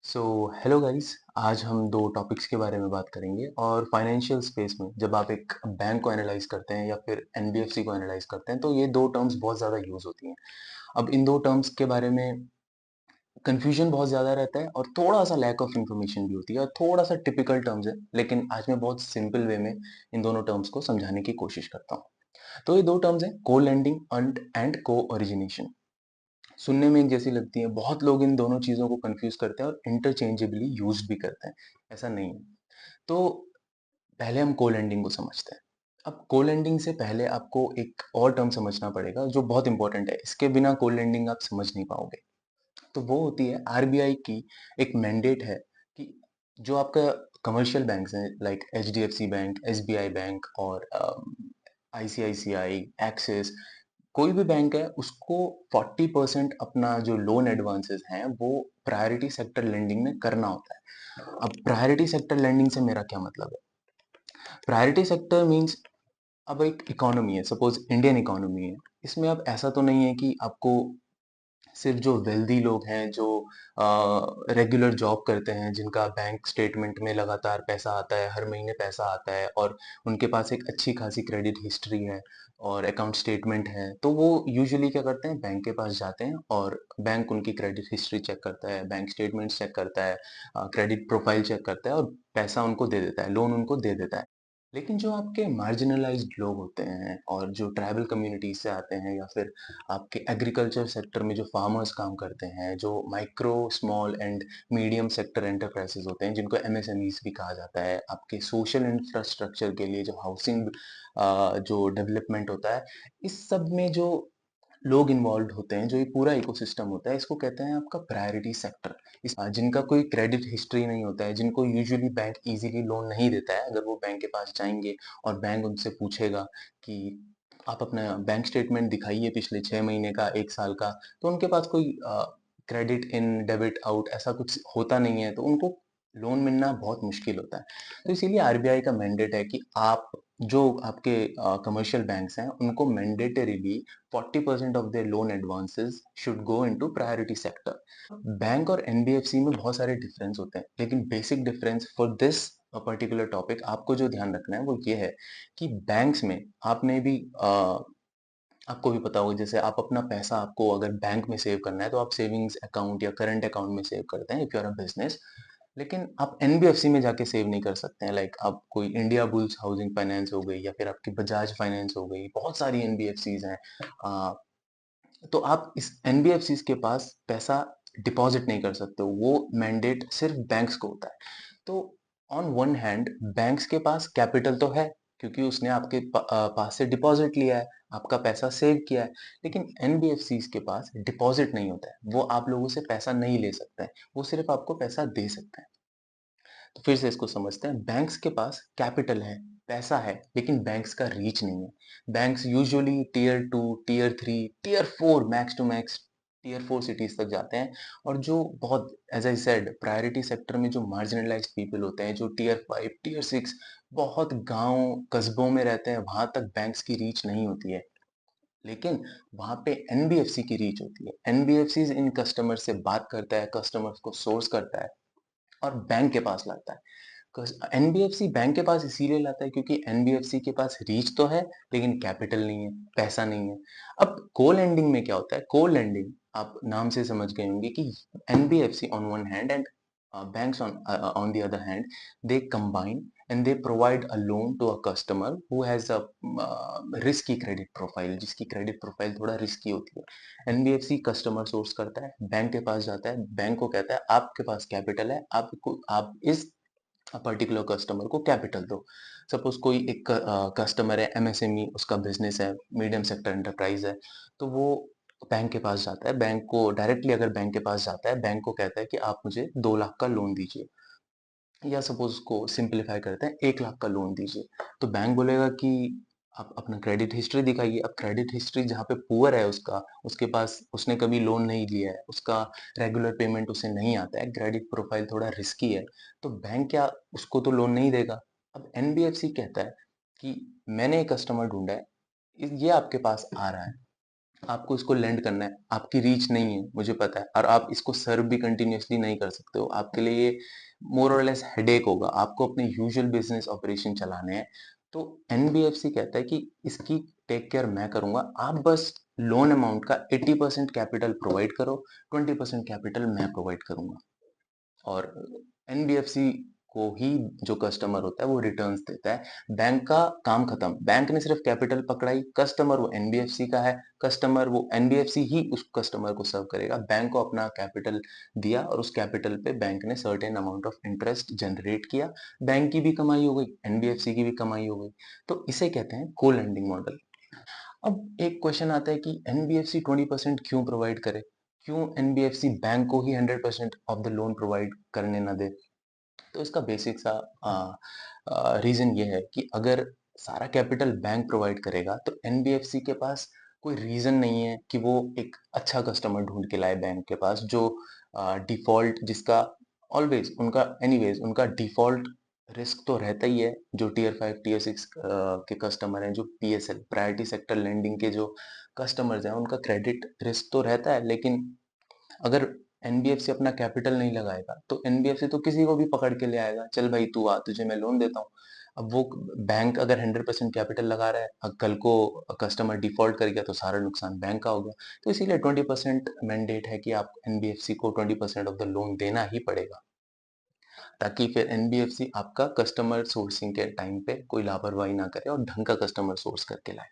So hello guys. आज हम दो टॉपिक्स के बारे में बात करेंगे और फाइनेंशियल स्पेस में जब आप एक बैंक को एनालाइज करते हैं या फिर एनबीएफसी को एनालाइज करते हैं तो ये दो टर्म्स बहुत ज़्यादा यूज होती हैं। अब इन दो टर्म्स के बारे में कंफ्यूजन बहुत ज़्यादा रहता है और थोड़ा सा लैक ऑफ इन्फॉर्मेशन भी होती है और थोड़ा सा टिपिकल टर्म्स है, लेकिन आज मैं बहुत सिंपल वे में इन दोनों टर्म्स को समझाने की कोशिश करता हूँ। तो ये दो टर्म्स हैं, को लेंडिंग एंड को ओरिजिनेशन। सुनने में एक जैसी लगती हैं, बहुत लोग इन दोनों चीज़ों को कन्फ्यूज़ करते हैं और इंटरचेंजेबली यूज़्ड भी करते हैं, ऐसा नहीं है। तो पहले हम को-लैंडिंग को समझते हैं। अब को-लैंडिंग से पहले आपको एक और टर्म समझना पड़ेगा जो बहुत इम्पोर्टेंट है, इसके बिना को-लैंडिंग आप समझ नहीं पाओगे। तो वो होती है आरबीआई की एक मैंडेट है कि जो आपका कमर्शियल बैंक्स हैं like HDFC bank, SBI bank और आईसीआईसीआई, एक्सिस, कोई भी बैंक है उसको 40% अपना जो लोन एडवांसेस हैं वो प्रायोरिटी सेक्टर लेंडिंग में करना होता है। अब प्रायोरिटी सेक्टर लेंडिंग से मेरा क्या मतलब है? प्रायोरिटी सेक्टर मीन्स अब एक इकोनॉमी है, सपोज इंडियन इकोनॉमी है। इसमें अब ऐसा तो नहीं है कि आपको सिर्फ जो वेल्दी लोग हैं, जो रेगुलर जॉब करते हैं, जिनका बैंक स्टेटमेंट में लगातार पैसा आता है, हर महीने पैसा आता है और उनके पास एक अच्छी खासी क्रेडिट हिस्ट्री है और अकाउंट स्टेटमेंट है, तो वो यूजुअली क्या करते हैं, बैंक के पास जाते हैं और बैंक उनकी क्रेडिट हिस्ट्री चेक करता है, बैंक स्टेटमेंट्स चेक करता है, क्रेडिट प्रोफाइल चेक करता है और पैसा उनको दे देता है, लोन उनको दे देता है। लेकिन जो आपके मार्जिनलाइज्ड लोग होते हैं और जो ट्राइबल कम्युनिटीज से आते हैं या फिर आपके एग्रीकल्चर सेक्टर में जो फार्मर्स काम करते हैं, जो micro, small and medium sector enterprises होते हैं, जिनको एमएसएमईज भी कहा जाता है, आपके सोशल इंफ्रास्ट्रक्चर के लिए जो हाउसिंग जो डेवलपमेंट होता है, इस सब में जो लोग इन्वॉल्व होते हैं, जो ये पूरा इकोसिस्टम होता है, इसको कहते हैं आपका प्रायोरिटी सेक्टर। जिनका कोई क्रेडिट हिस्ट्री नहीं होता है, जिनको यूजुअली बैंक इजीली लोन नहीं देता है, अगर वो बैंक के पास जाएंगे और बैंक उनसे पूछेगा कि आप अपना बैंक स्टेटमेंट दिखाइए पिछले 6 महीने का, 1 साल का, तो उनके पास कोई क्रेडिट इन डेबिट आउट ऐसा कुछ होता नहीं है, तो उनको लोन मिलना बहुत मुश्किल होता है। तो इसीलिए आरबीआई का मैंडेट है कि आप जो आपके कमर्शियल बैंक्स हैं उनको mandatorily 40% of their loan advances should go into priority sector. Bank और एनबीएफसी में बहुत सारे डिफरेंस होते हैं, लेकिन basic difference for this particular topic आपको जो ध्यान रखना है वो ये है कि बैंक्स में आपने भी आपको भी पता होगा, जैसे आप अपना पैसा, आपको अगर बैंक में सेव करना है तो आप सेविंग्स अकाउंट या करंट अकाउंट में सेव करते हैं if you are a business. लेकिन आप एनबीएफसी में जाके सेव नहीं कर सकते हैं। लाइक आप कोई इंडिया बुल्स हाउसिंग फाइनेंस हो गई या फिर आपकी बजाज फाइनेंस हो गई, बहुत सारी एनबीएफसीज हैं। आ, तो आप इस एनबीएफसीज के पास पैसा डिपॉजिट नहीं कर सकते हो, वो मैंडेट सिर्फ बैंक्स को होता है। तो ऑन वन हैंड बैंक्स के पास कैपिटल तो है, क्योंकि उसने आपके पास से डिपॉजिट लिया है, आपका पैसा सेव किया है। लेकिन एनबीएफसीज के पास डिपॉजिट नहीं होता है, वो आप लोगों से पैसा नहीं ले सकते हैं, वो सिर्फ आपको पैसा दे सकते हैं। तो फिर से इसको समझते हैं, बैंक्स के पास कैपिटल है, पैसा है, लेकिन बैंक्स का रीच नहीं है। Banks usually tier 2, tier 3, tier 4, max to max tier 4 cities तक जाते हैं। और जो बहुत, as I said, priority sector में जो मार्जिनलाइज्ड पीपल होते हैं, जो टीयर 5, टीयर 6, बहुत गांव कस्बों में रहते हैं, वहां तक बैंक्स की रीच नहीं होती है। लेकिन वहां पे एनबीएफसी की रीच होती है। एनबीएफसी इन कस्टमर से बात करता है, कस्टमर्स को सोर्स करता है और बैंक के पास लाता है। एनबीएफसी बैंक के पास इसीलिए लाता है क्योंकि एनबीएफसी के पास रीच तो है, लेकिन कैपिटल नहीं है, पैसा नहीं है। अब को लेंडिंग में क्या होता है? को लेंडिंग आप नाम से समझ गए होंगे कि NBFC on one hand and banks on the other hand, they combine and they provide a loan to a customer who has a risky credit profile, जिसकी क्रेडिट प्रोफाइल थोड़ा रिस्की होती है। एनबीएफसी कस्टमर सोर्स करता है, bank के पास जाता है, bank को कहता है आपके पास कैपिटल है, आपको आप इस पर्टिकुलर कस्टमर को कैपिटल दो। सपोज कोई एक कस्टमर है, एमएसएमई उसका बिजनेस है, मीडियम सेक्टर एंटरप्राइज है, तो वो बैंक के पास जाता है, बैंक को डायरेक्टली अगर बैंक के पास जाता है, बैंक को कहता है कि आप मुझे 2 लाख का लोन दीजिए, या सपोज उसको सिंपलीफाई करते हैं, 1 लाख का लोन दीजिए। तो बैंक बोलेगा कि आप अपना क्रेडिट हिस्ट्री दिखाइए। अब क्रेडिट हिस्ट्री जहाँ पे पुअर है उसका, उसके पास उसने कभी लोन नहीं लिया है, उसका रेगुलर पेमेंट उसे नहीं आता है, क्रेडिट प्रोफाइल थोड़ा रिस्की है, तो बैंक क्या उसको तो लोन नहीं देगा। अब एनबीएफसी कहता है कि मैंने एक कस्टमर ढूंढा है, ये आपके पास आ रहा है, आपको इसको लेंड करना है, आपकी रीच नहीं है, मुझे पता है, और आप इसको सर्व भी कंटिन्यूअसली नहीं कर सकते हो। आपके लिए ये मोर और लेस हेडेक होगा। आपको अपने यूजुअल बिज़नेस ऑपरेशन चलाने हैं। तो एनबीएफसी कहता है कि इसकी टेक केयर मैं करूँगा, आप बस लोन अमाउंट का 80% कैपिटल प्रोवाइड करो, 20% कैपिटल मैं प्रोवाइड करूँगा। और एनबीएफसी को ही जो कस्टमर होता है वो रिटर्न्स देता है। बैंक का काम खत्म। बैंक ने सिर्फ कैपिटल पकड़ाई, कस्टमर वो एनबीएफसी का है, कस्टमर वो एनबीएफसी ही उस कस्टमर को सर्व करेगा। बैंक को अपना कैपिटल दिया और उस कैपिटल पे बैंक ने certain amount of interest generate किया। बैंक की भी कमाई हो गई, एनबीएफसी की भी कमाई हो गई। तो इसे कहते हैं को लेंडिंग मॉडल। अब एक क्वेश्चन आता है कि एनबीएफसी 20% क्यों प्रोवाइड करे? क्यों एनबीएफसी बैंक को ही 100% ऑफ द लोन प्रोवाइड करने ना दे? तो इसका बेसिक सा रीज़न ये है कि अगर सारा कैपिटल बैंक प्रोवाइड करेगा तो एनबीएफसी के पास कोई रीज़न नहीं है कि वो एक अच्छा कस्टमर ढूँढ के लाए बैंक के पास, जो डिफ़ॉल्ट जिसका ऑलवेज़ उनका एनीवेज़ उनका डिफ़ॉल्ट रिस्क तो रहता ही है। जो टियर 5 टियर 6 के कस्टमर हैं, जो पीएसएल प्रायोरिटी सेक्टर लेंडिंग के जो कस्टमर्स हैं, उनका क्रेडिट रिस्क तो रहता है। लेकिन अगर एनबीएफसी अपना कैपिटल नहीं लगाएगा तो एनबीएफसी तो किसी को भी पकड़ के ले आएगा, चल भाई तू आ, तुझे मैं लोन देता हूँ। अब वो बैंक अगर 100% कैपिटल लगा रहा है, कल को कस्टमर डिफॉल्ट कर गया तो सारा नुकसान बैंक का हो गया। तो इसीलिए 20% मैंडेट है कि आप एनबीएफसी को 20% ऑफ द लोन देना ही पड़ेगा, ताकि फिर एनबीएफसी आपका कस्टमर सोर्सिंग के टाइम पे कोई लापरवाही ना करे और ढंग का कस्टमर सोर्स करके लाए।